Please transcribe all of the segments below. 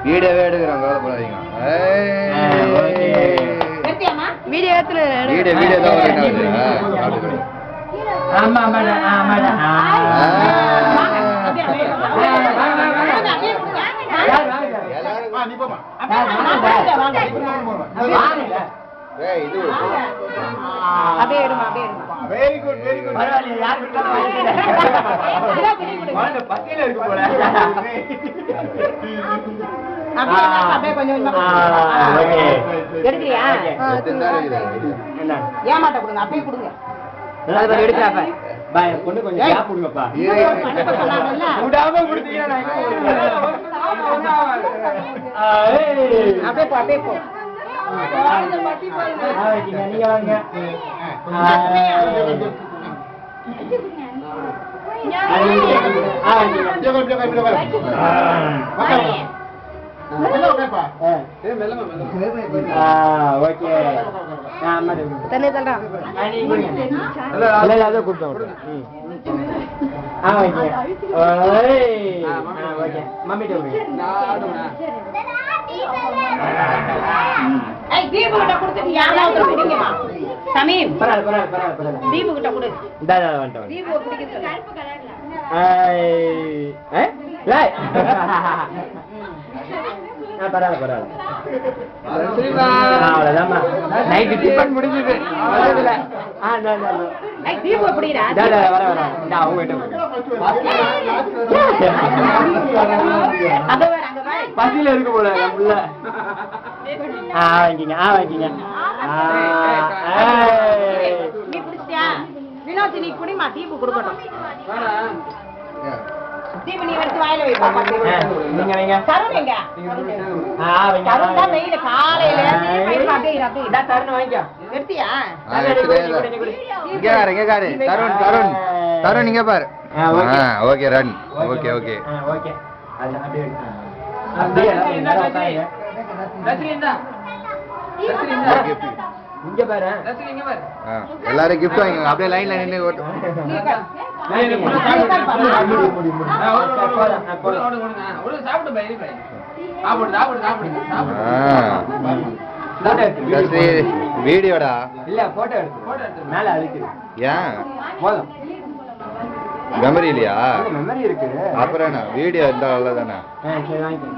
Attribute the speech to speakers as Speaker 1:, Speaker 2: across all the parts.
Speaker 1: வீடியோவே எடுக்கிறோம், கவலைப்படாதீங்க. வீடியோ தான் வருது.
Speaker 2: ஆமா ஆமாடா ஆமாடா.
Speaker 3: Very good very good. பத்தியில இருக்கு போல.
Speaker 4: எடுக்கிறியா? ஏமாட்ட கொடுங்க, அப்படியே கொடுங்க.
Speaker 2: எடுக்காப்ப பொண்ணு கொஞ்சம் கேப் கொடுங்கப்பா.
Speaker 4: விடாம கொடுத்தீங்கன்னா அப்படியே போ, அப்படியே போ.
Speaker 2: நீங்க வாங்க. பசியில இருக்கு போல. வாங்கிங்க வாங்கிங்க.
Speaker 4: வினோத் நீ குடிமா, தீபு கொடுக்கட்டும். தீபு நீ எடுத்து வாயில வைப்பா.
Speaker 2: நீங்க வைங்க.
Speaker 4: தருண் எங்க? தருண் தான் வெயில காலையில அப்படியே
Speaker 2: தருண் வாங்கிக்க.
Speaker 4: எடுத்தியா?
Speaker 1: இங்க பாரு. தருண் தருண் தருண் இங்க பாரு. Okay run. Okay okay
Speaker 2: okay. அப்படியே இங்க பாரு.
Speaker 1: எல்லாரும் கிஃப்ட் வாங்கிங்க. அப்படியே லைன்ல நின்னு வீடியோடா
Speaker 2: இல்ல போட்டோ எடுத்து மேல அழுக்கு.
Speaker 1: ஏன்
Speaker 2: போதும்.
Speaker 1: மெமரி இல்லையா?
Speaker 2: மெமரி இருக்கு.
Speaker 1: அப்புறம் என்ன வீடியோ இருந்தா நல்லதானே?
Speaker 2: சரி வாங்கிக்கோ.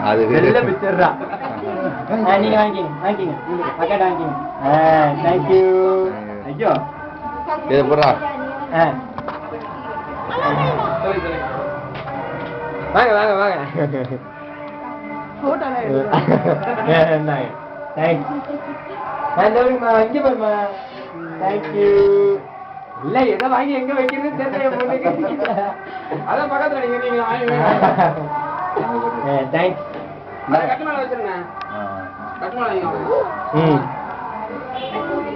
Speaker 1: அது
Speaker 2: வெள்ள பிச்சர்ரா. நீங்க வாங்கிங்க வாங்கிங்க. பக்கெட் வாங்கிங்க. Thank you. ஐயோ
Speaker 1: இது போறா.
Speaker 2: வாங்க வாங்க வாங்க. போட்டோல என்னங்க? தேங்க்ஸ். ஹலோமா இங்க பாருமா. Thank you. இல்ல எதை வாங்கி எங்க வைக்கிறதுன்னு தெரியல பொண்ணுக்கு. அத பக்கத்துல நீங்க வாங்கி. தேங்க்ஸ். அத கட்டமால வச்சிருங்க. கட்டமால வாங்க.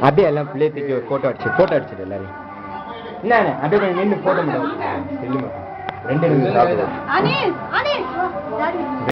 Speaker 2: அப்படியே எல்லாம் பிள்ளைக்கு போட்டோ அடிச்சிட்டு எல்லாரும். என்ன அப்படியே கொஞ்சம் நின்று போட்டோ மட்டும். ரெண்டு நிமிஷம்.